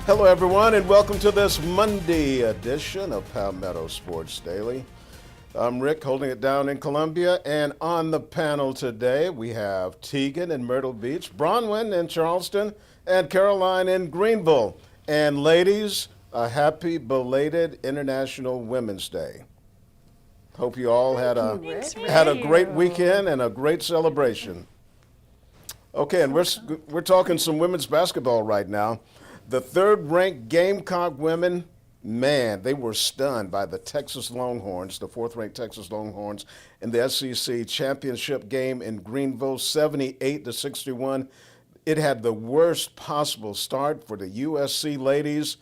Hello, everyone, and welcome to this Monday edition of Palmetto Sports Daily. I'm Rick, holding it down in Columbia, and on the panel today we have Teagan in Myrtle Beach, Bronwyn in Charleston, and Caroline in Greenville. And ladies, a happy belated International Women's Day. Hope you all had a great weekend and a great celebration. Okay, and we're talking some women's basketball right now. The third-ranked Gamecock women, man, they were stunned by the Texas Longhorns, the fourth-ranked Texas Longhorns, in the SEC championship game in Greenville, 78-61. It had the worst possible start for the USC ladies.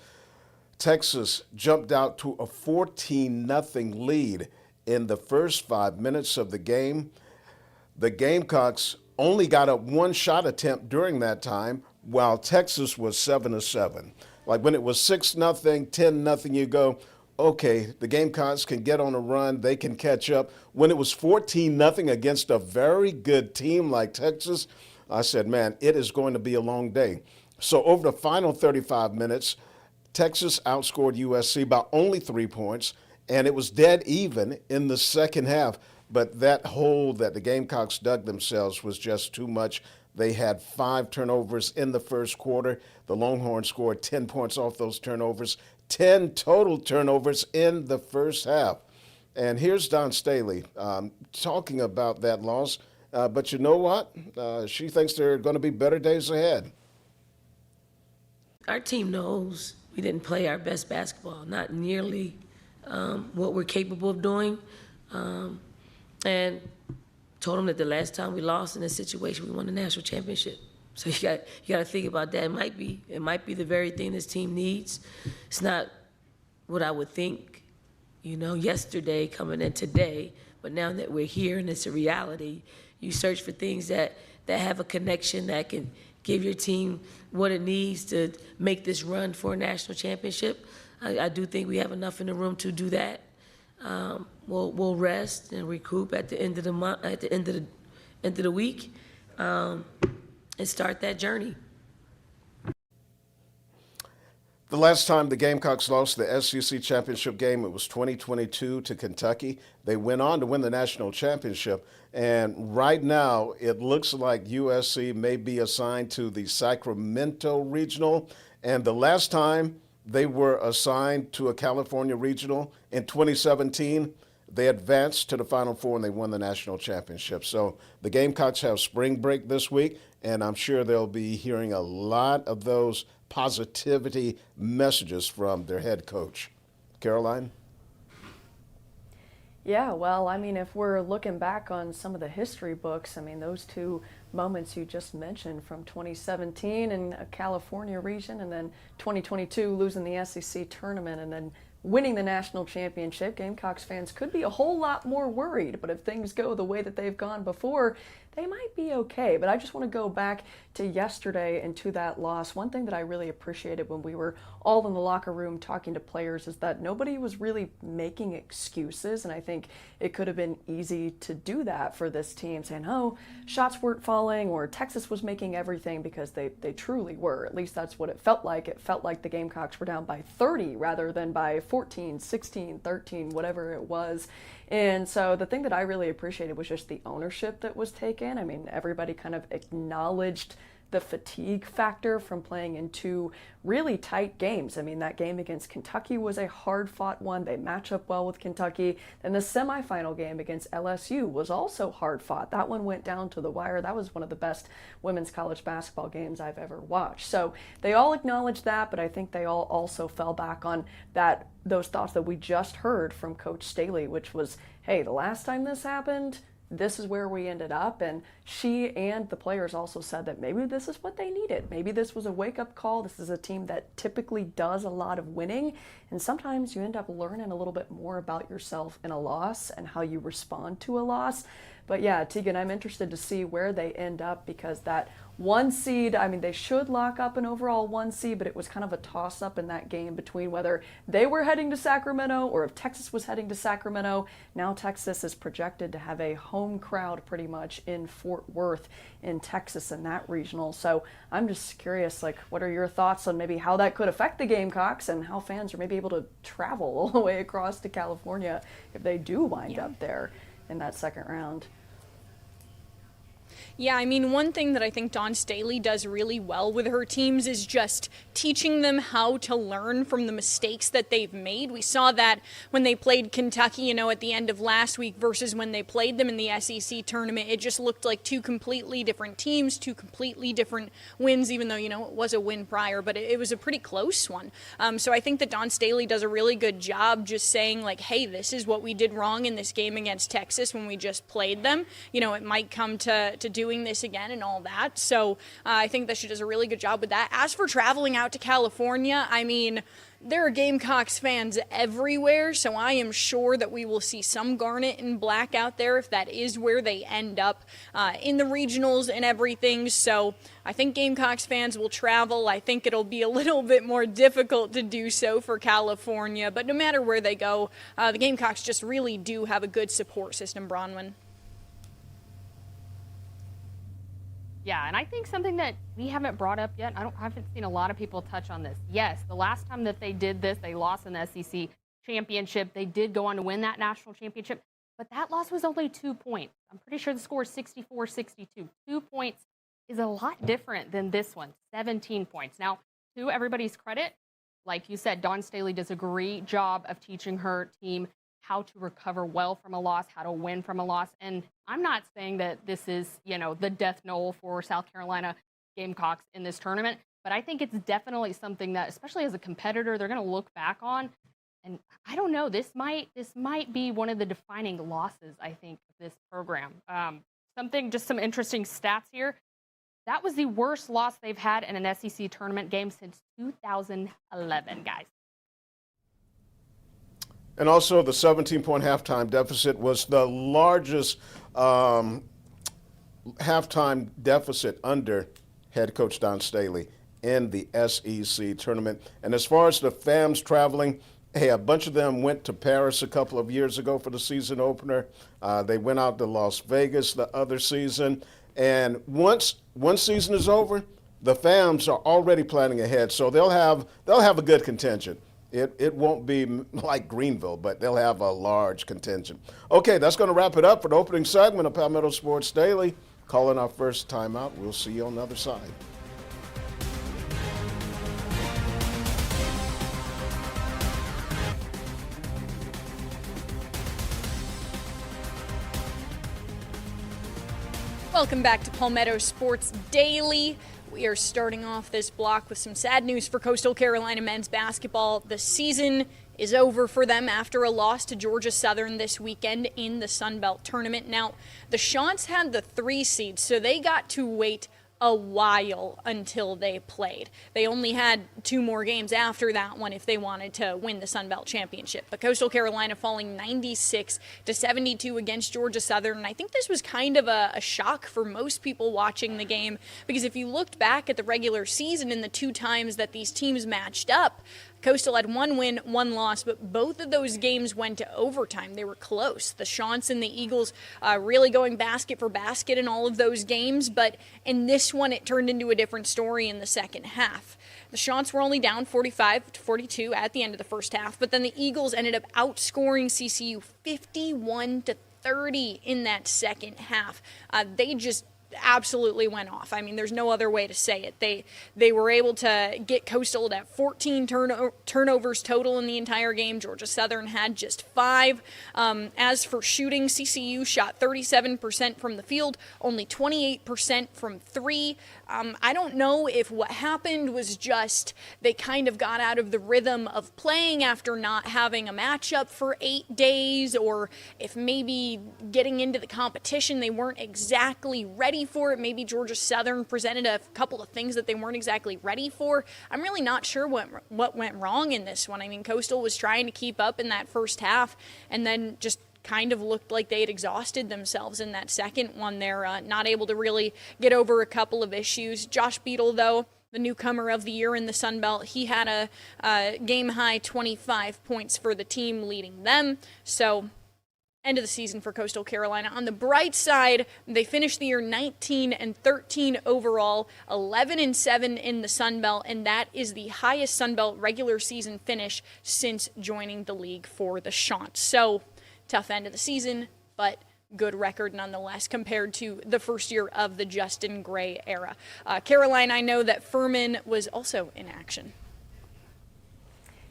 Texas jumped out to a 14-0 lead in the first 5 minutes of the game. The Gamecocks only got up one shot attempt during that time, while Texas was 7-7. Like when it was 6-0, 10-0, you go, okay, the Gamecocks can get on a run, they can catch up. When it was 14-0 against a very good team like Texas, I said, man, it is going to be a long day. So over the final 35 minutes, Texas outscored USC by only 3 points, and it was dead even in the second half. But that hole that the Gamecocks dug themselves was just too much. They had 5 turnovers in the first quarter. The Longhorns scored 10 points off those turnovers, 10 total turnovers in the first half. And here's Don Staley talking about that loss. But you know what? She thinks there are going to be better days ahead. Our team knows we didn't play our best basketball, not nearly what we're capable of doing. And told them that the last time we lost in this situation, we won the national championship. So you got to think about that. It might be the very thing this team needs. It's not what I would think, yesterday coming in today. But now that we're here and it's a reality, you search for things that have a connection that can give your team what it needs to make this run for a national championship. I do think we have enough in the room to do that. We'll rest and recoup at the end of the month, at the end of the week, and start that journey. The last time the Gamecocks lost the SEC championship game, it was 2022 to Kentucky. They went on to win the national championship, and right now it looks like USC may be assigned to the Sacramento Regional, and the last time they were assigned to a California Regional in 2017. They advanced to the Final Four and they won the national championship. So the Gamecocks have spring break this week, and I'm sure they'll be hearing a lot of those positivity messages from their head coach. Caroline? Yeah, well, if we're looking back on some of the history books, those two moments you just mentioned from 2017 in a California region and then 2022 losing the SEC tournament and then winning the national championship, Gamecocks fans could be a whole lot more worried. But if things go the way that they've gone before, they might be okay. But I just want to go back to yesterday and to that loss. One thing that I really appreciated when we were all in the locker room talking to players is that nobody was really making excuses. And I think it could have been easy to do that for this team, saying, oh, shots weren't falling or Texas was making everything, because they truly were. At least that's what it felt like. It felt like the Gamecocks were down by 30 rather than by 14, 16, 13, whatever it was. And so the thing that I really appreciated was just the ownership that was taken. Everybody kind of acknowledged the fatigue factor from playing in 2 really tight games. That game against Kentucky was a hard-fought one. They match up well with Kentucky. And the semifinal game against LSU was also hard-fought. That one went down to the wire. That was one of the best women's college basketball games I've ever watched. So they all acknowledged that, but I think they all also fell back on those thoughts that we just heard from Coach Staley, which was, hey, the last time this happened, this is where we ended up. And she and the players also said that maybe this is what they needed. Maybe this was a wake-up call. This is a team that typically does a lot of winning, and sometimes you end up learning a little bit more about yourself in a loss and how you respond to a loss. But yeah, Teagan, I'm interested to see where they end up, because that 1 seed, I mean, they should lock up an overall 1 seed, but it was kind of a toss-up in that game between whether they were heading to Sacramento or if Texas was heading to Sacramento. Now Texas is projected to have a home crowd pretty much in Fort Worth in Texas in that regional. So I'm just curious, like, what are your thoughts on maybe how that could affect the Gamecocks and how fans are maybe able to travel all the way across to California if they do wind up there in that second round? Yeah, I mean, one thing that I think Dawn Staley does really well with her teams is just teaching them how to learn from the mistakes that they've made. We saw that when they played Kentucky, at the end of last week versus when they played them in the SEC tournament. It just looked like two completely different teams, two completely different wins, even though, it was a win prior, but it was a pretty close one. So I think that Dawn Staley does a really good job just saying, like, hey, this is what we did wrong in this game against Texas when we just played them. It might come to doing this again and all that. So I think that she does a really good job with that. As for traveling out to California, I mean, there are Gamecocks fans everywhere, so I am sure that we will see some garnet and black out there if that is where they end up in the regionals and everything. So I think Gamecocks fans will travel. I think it'll be a little bit more difficult to do so for California, but no matter where they go, the Gamecocks just really do have a good support system, Bronwyn. Yeah, and I think something that we haven't brought up yet, I haven't seen a lot of people touch on this. Yes, the last time that they did this, they lost in the SEC championship. They did go on to win that national championship, but that loss was only 2 points. I'm pretty sure the score is 64-62. 2 points is a lot different than this one, 17 points. Now, to everybody's credit, like you said, Dawn Staley does a great job of teaching her team how to recover well from a loss, how to win from a loss. And I'm not saying that this is, the death knell for South Carolina Gamecocks in this tournament, but I think it's definitely something that, especially as a competitor, they're going to look back on. And I don't know, this might be one of the defining losses, I think, of this program. Just some interesting stats here. That was the worst loss they've had in an SEC tournament game since 2011, guys. And also, the 17-point halftime deficit was the largest halftime deficit under head coach Dawn Staley in the SEC tournament. And as far as the fans traveling, hey, a bunch of them went to Paris a couple of years ago for the season opener. They went out to Las Vegas the other season. And once one season is over, the fans are already planning ahead, so they'll have a good contingent. It won't be like Greenville, but they'll have a large contingent. Okay, that's going to wrap it up for the opening segment of Palmetto Sports Daily. Calling our first timeout. We'll see you on the other side. Welcome back to Palmetto Sports Daily. We are starting off this block with some sad news for Coastal Carolina men's basketball. The season is over for them after a loss to Georgia Southern this weekend in the Sun Belt tournament. Now, the Chants had the 3 seed, so they got to wait a while until they played. They only had 2 more games after that one if they wanted to win the Sun Belt Championship. But Coastal Carolina falling 96-72 against Georgia Southern. And I think this was kind of a shock for most people watching the game, because if you looked back at the regular season and the 2 times that these teams matched up, Coastal had 1 win, 1 loss, but both of those games went to overtime. They were close. The Chants and the Eagles really going basket for basket in all of those games, but in this one it turned into a different story in the second half. The Chants were only down 45-42 at the end of the first half, but then the Eagles ended up outscoring CCU 51-30 in that second half. They just absolutely went off. I mean, there's no other way to say it. They were able to get Coastal at 14 turnovers total in the entire game. Georgia Southern had just 5. As for shooting, CCU shot 37% from the field, only 28% from 3. I don't know if what happened was just they kind of got out of the rhythm of playing after not having a matchup for 8 days, or if maybe getting into the competition they weren't exactly ready for it. Maybe Georgia Southern presented a couple of things that they weren't exactly ready for. I'm really not sure what went wrong in this one. I mean, Coastal was trying to keep up in that first half and then just kind of looked like they had exhausted themselves in that second one there, not able to really get over a couple of issues. Josh Beadle, though, the newcomer of the year in the Sun Belt, he had a game-high 25 points for the team, leading them. So end of the season for Coastal Carolina. On the bright side, they finished the year 19-13 overall, 11-7 in the Sun Belt, and that is the highest Sun Belt regular season finish since joining the league for the Chants. So tough end of the season, but good record nonetheless compared to the first year of the Justin Gray era. Caroline, I know that Furman was also in action.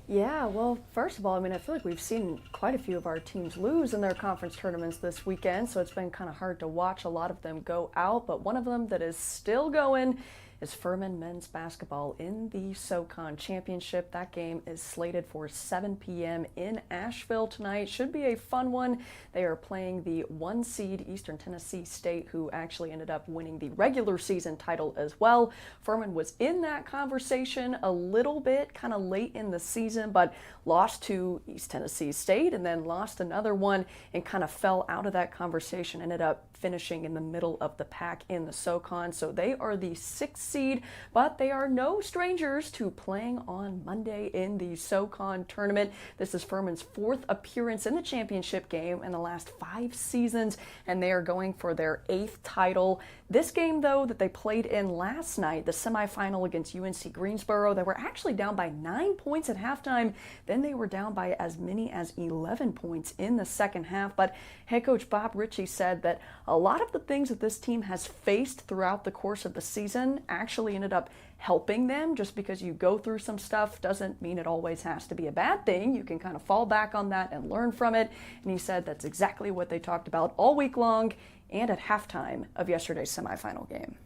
Yeah, well, first of all, I mean, I feel like we've seen quite a few of our teams lose in their conference tournaments this weekend, so it's been kind of hard to watch a lot of them go out, but one of them that is still going is Furman men's basketball in the SoCon Championship. That game is slated for 7 p.m. in Asheville tonight. Should be a fun one. They are playing the 1 seed Eastern Tennessee State, who actually ended up winning the regular season title as well. Furman was in that conversation a little bit, kind of late in the season, but lost to East Tennessee State and then lost another one and kind of fell out of that conversation, ended up finishing in the middle of the pack in the SoCon. So they are the 6th seed, but they are no strangers to playing on Monday in the SoCon tournament. This is Furman's 4th appearance in the championship game in the last 5 seasons, and they are going for their 8th title. This game, though, that they played in last night, the semifinal against UNC Greensboro, they were actually down by 9 points at halftime. Then they were down by as many as 11 points in the second half. But head coach Bob Ritchie said that a lot of the things that this team has faced throughout the course of the season actually ended up helping them. Just because you go through some stuff doesn't mean it always has to be a bad thing. You can kind of fall back on that and learn from it. And he said that's exactly what they talked about all week long and at halftime of yesterday's semifinal game.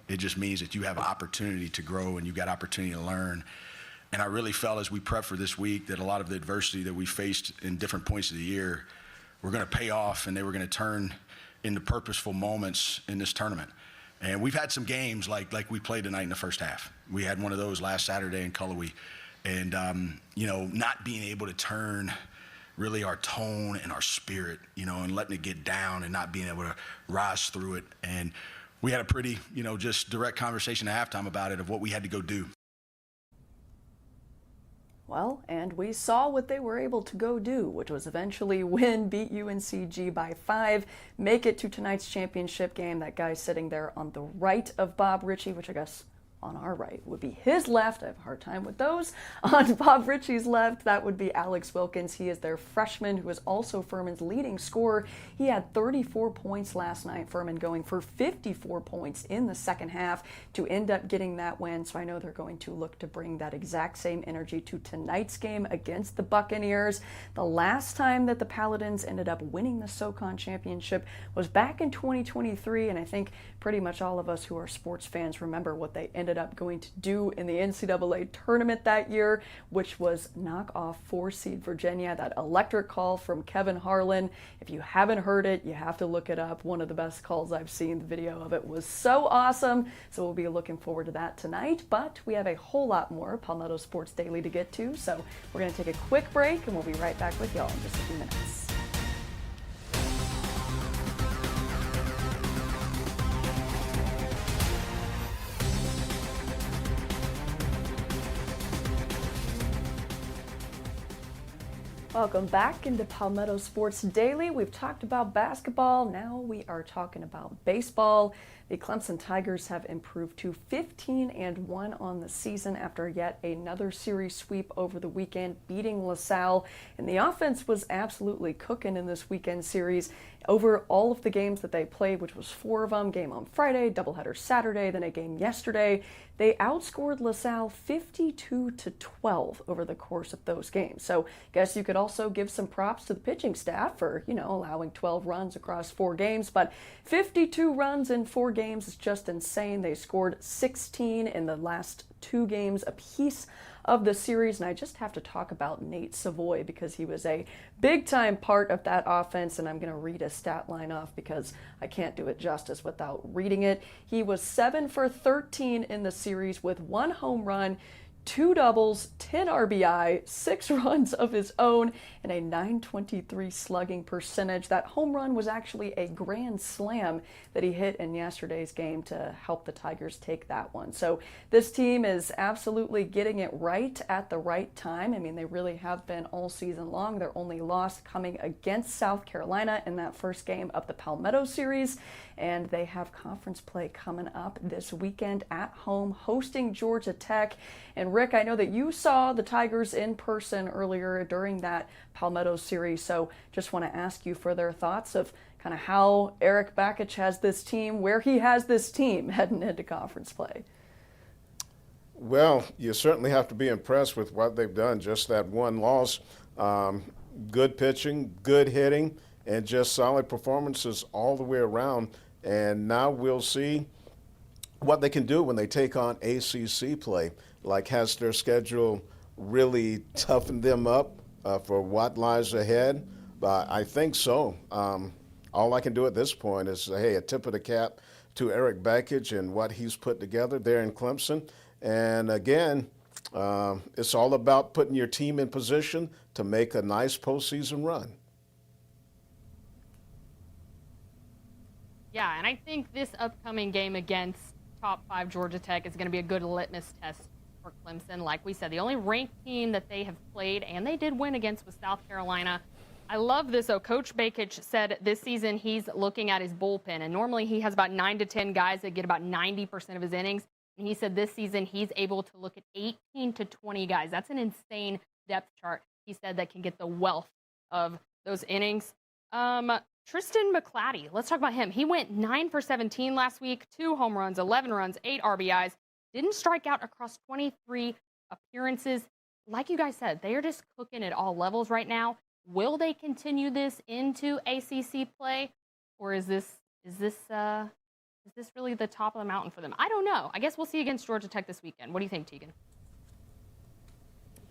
It just means that you have an opportunity to grow and you got opportunity to learn. And I really felt as we prepped for this week that a lot of the adversity that we faced in different points of the year were going to pay off, and they were going to turn into purposeful moments in this tournament. And we've had some games like we played tonight in the first half. We had one of those last Saturday in Cullowhee. And, not being able to turn really our tone and our spirit, and letting it get down and not being able to rise through it. And we had a pretty, just direct conversation at halftime about it, of what we had to go do. Well, and we saw what they were able to go do, which was eventually beat UNCG by 5, make it to tonight's championship game. That guy sitting there on the right of Bob Ritchie, which I guess on our right would be his left. I have a hard time with those. On Bob Ritchie's left, that would be Alex Wilkins. He is their freshman, who is also Furman's leading scorer. He had 34 points last night. Furman going for 54 points in the second half to end up getting that win. So I know they're going to look to bring that exact same energy to tonight's game against the Buccaneers. The last time that the Paladins ended up winning the SoCon Championship was back in 2023, and I think pretty much all of us who are sports fans remember what they ended up going to do in the NCAA tournament that year, which was knock off 4-seed Virginia. That electric call from Kevin Harlan. If you haven't heard it, you have to look it up. One of the best calls I've seen. The video of it was so awesome. So we'll be looking forward to that tonight. But we have a whole lot more Palmetto Sports Daily to get to. So we're going to take a quick break, and we'll be right back with y'all in just a few minutes. Welcome back into Palmetto Sports Daily. We've talked about basketball. Now we are talking about baseball. The Clemson Tigers have improved to 15-1 on the season after yet another series sweep over the weekend, beating LaSalle. And the offense was absolutely cooking in this weekend series. Over all of the games that they played, which was 4 of them, game on Friday, doubleheader Saturday, then a game yesterday, they outscored LaSalle 52-12 over the course of those games. So I guess you could also give some props to the pitching staff for, allowing 12 runs across 4 games, but 52 runs in 4 games is just insane. They scored 16 in the last 2 games apiece of the series, and I just have to talk about Nate Savoy because he was a big-time part of that offense, and I'm going to read a stat line off because I can't do it justice without reading it. He was 7 for 13 in the series with 1 home run, 2 doubles, 10 RBI, 6 runs of his own, and a .923 slugging percentage. That home run was actually a grand slam that he hit in yesterday's game to help the Tigers take that one. So this team is absolutely getting it right at the right time. I mean, they really have been all season long. Their only loss coming against South Carolina in that first game of the Palmetto series. And they have conference play coming up this weekend at home, hosting Georgia Tech. And Rick, I know that you saw the Tigers in person earlier during that Palmetto series, so just want to ask you for their thoughts of kind of how Eric Bakich has this team, where he has this team heading into conference play. Well, you certainly have to be impressed with what they've done. Just that one loss, good pitching, good hitting, and just solid performances all the way around. And now we'll see what they can do when they take on ACC play. Like, has their schedule really toughened them up for what lies ahead? I think so. All I can do at this point is say, hey, a tip of the cap to Eric Bakich and what he's put together there in Clemson. And again, it's all about putting your team in position to make a nice postseason run. Yeah, and I think this upcoming game against top 5 Georgia Tech is going to be a good litmus test for Clemson. Like we said, the only ranked team that they have played, and they did win against, was South Carolina. I love this, though. Coach Bakich said this season he's looking at his bullpen, and normally he has about 9 to 10 guys that get about 90% of his innings. And he said this season he's able to look at 18 to 20 guys. That's an insane depth chart. He said that can get the wealth of those innings. Tristan McClatty, let's talk about him. He went 9 for 17 last week, 2 home runs, 11 runs, 8 RBIs. Didn't strike out across 23 appearances. Like you guys said, they are just cooking at all levels right now. Will they continue this into ACC play, or is this really the top of the mountain for them? I don't know. I guess we'll see against Georgia Tech this weekend. What do you think, Teagan?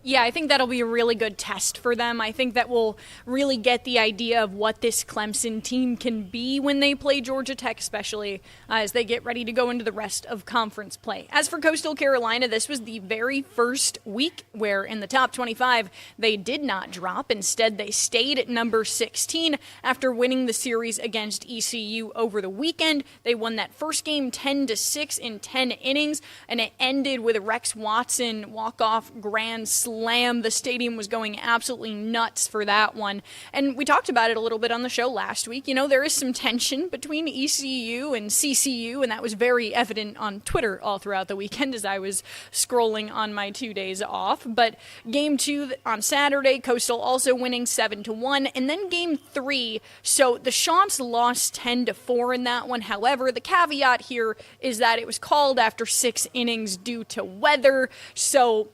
Yeah, I think that'll be a really good test for them. I think that will really get the idea of what this Clemson team can be when they play Georgia Tech, especially as they get ready to go into the rest of conference play. As for Coastal Carolina, this was the very first week where in the top 25 they did not drop. Instead, they stayed at number 16 after winning the series against ECU over the weekend. They won that first game 10-6 in 10 innings, and it ended with a Rex Watson walk-off grand slam. The stadium was going absolutely nuts for that one. And we talked about it a little bit on the show last week. You know, there is some tension between ECU and CCU, and that was very evident on Twitter all throughout the weekend as I was scrolling on my 2 days off. But game 2 on Saturday, Coastal also winning 7-1, and then game 3. So the Chants lost 10-4 in that one. However, the caveat here is that it was called after 6 innings due to weather. So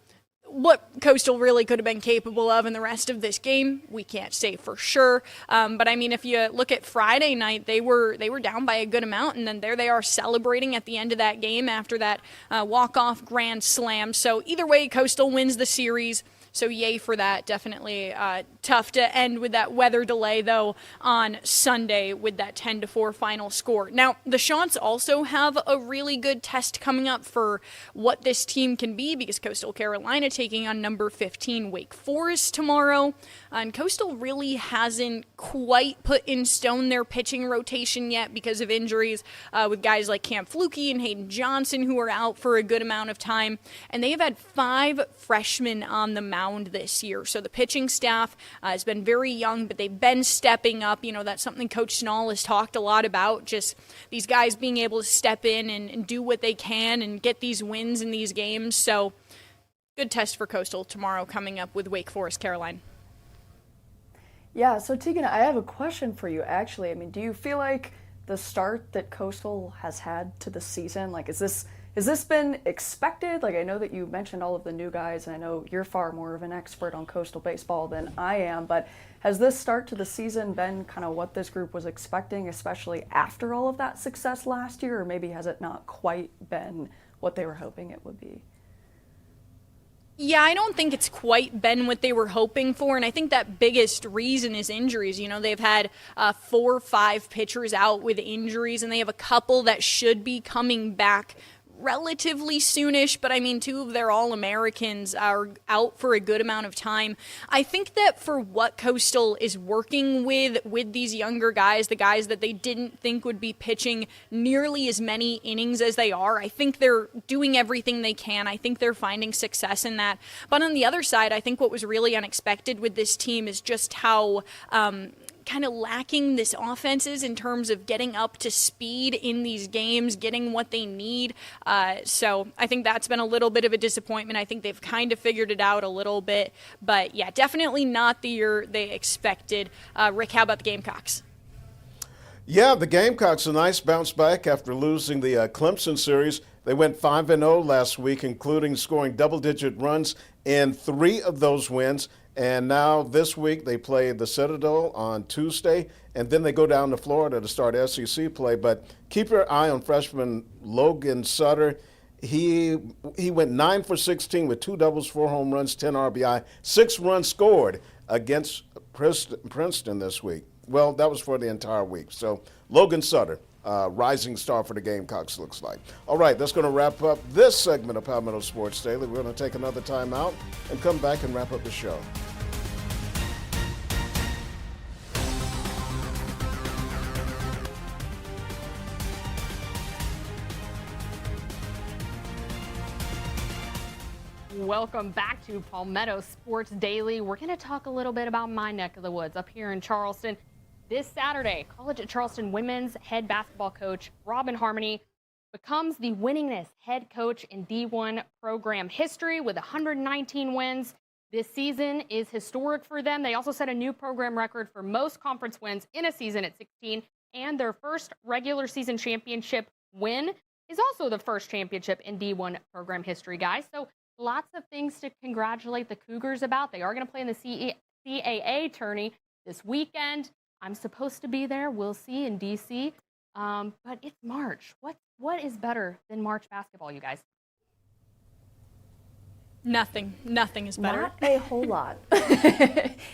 what Coastal really could have been capable of in the rest of this game, we can't say for sure. But I mean, if you look at Friday night, they were down by a good amount, and then there they are celebrating at the end of that game after that walk-off grand slam. So either way, Coastal wins the series. So yay for that. Definitely tough to end with that weather delay, though, on Sunday with that 10-4 final score. Now, the Chants also have a really good test coming up for what this team can be, because Coastal Carolina taking on number 15 Wake Forest tomorrow. And Coastal really hasn't quite put in stone their pitching rotation yet because of injuries with guys like Cam Flukie and Hayden Johnson, who are out for a good amount of time. And they have had 5 freshmen on the mound this year. So the pitching staff has been very young, but they've been stepping up. You know, that's something Coach Snall has talked a lot about, just these guys being able to step in and do what they can and get these wins in these games. So good test for Coastal tomorrow coming up with Wake Forest Caroline. Yeah, so Teagan, I have a question for you, actually. I mean, do you feel like the start that Coastal has had to the season, like, has this been expected? Like, I know that you mentioned all of the new guys, and I know you're far more of an expert on Coastal baseball than I am, but has this start to the season been kind of what this group was expecting, especially after all of that success last year, or maybe has it not quite been what they were hoping it would be? Yeah, I don't think it's quite been what they were hoping for, and I think that biggest reason is injuries. You know, they've had 4 or 5 pitchers out with injuries, and they have a couple that should be coming back relatively soonish, but I mean, 2 of their All-Americans are out for a good amount of time. I think that for what Coastal is working with these younger guys, the guys that they didn't think would be pitching nearly as many innings as they are, I think they're doing everything they can. I think they're finding success in that. But on the other side, I think what was really unexpected with this team is just how kind of lacking this offense is in terms of getting up to speed in these games, getting what they need. So I think that's been a little bit of a disappointment. I think they've kind of figured it out a little bit. But yeah, definitely not the year they expected. Rick, how about the Gamecocks? Yeah, the Gamecocks, a nice bounce back after losing the Clemson series. They went 5-0 last week, including scoring double-digit runs in 3 of those wins. And now this week they play the Citadel on Tuesday, and then they go down to Florida to start SEC play. But keep your eye on freshman Logan Sutter. He went 9 for 16 with 2 doubles, 4 home runs, 10 RBI, 6 runs scored against Princeton this week. Well, that was for the entire week. So Logan Sutter, rising star for the Gamecocks, looks like. All right, that's going to wrap up this segment of Palmetto Sports Daily. We're going to take another time out and come back and wrap up the show. Welcome back to Palmetto Sports Daily. We're going to talk a little bit about my neck of the woods up here in Charleston. This Saturday, College at Charleston women's head basketball coach Robin Harmony becomes the winningest head coach in D1 program history with 119 wins. This season is historic for them. They also set a new program record for most conference wins in a season at 16, and their first regular season championship win is also the first championship in D1 program history, guys. So lots of things to congratulate the Cougars about. They are going to play in the CAA tourney this weekend. I'm supposed to be there. We'll see in D.C. But it's March. What is better than March basketball, you guys? Nothing is better. Not a whole lot.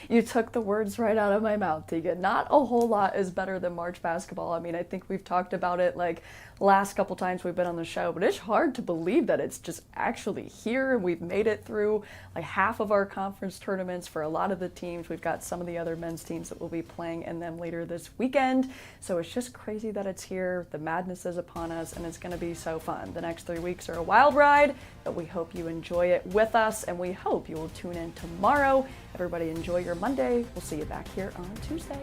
You took the words right out of my mouth, Teagan. Not a whole lot is better than March basketball. I mean, I think we've talked about it like last couple times we've been on the show, but it's hard to believe that it's just actually here and we've made it through like half of our conference tournaments for a lot of the teams. We've got some of the other men's teams that will be playing in them later this weekend. So it's just crazy that it's here. The madness is upon us and it's going to be so fun. The next 3 weeks are a wild ride, but we hope you enjoy it with us and we hope you will tune in tomorrow. Everybody enjoy your Monday. We'll see you back here on Tuesday.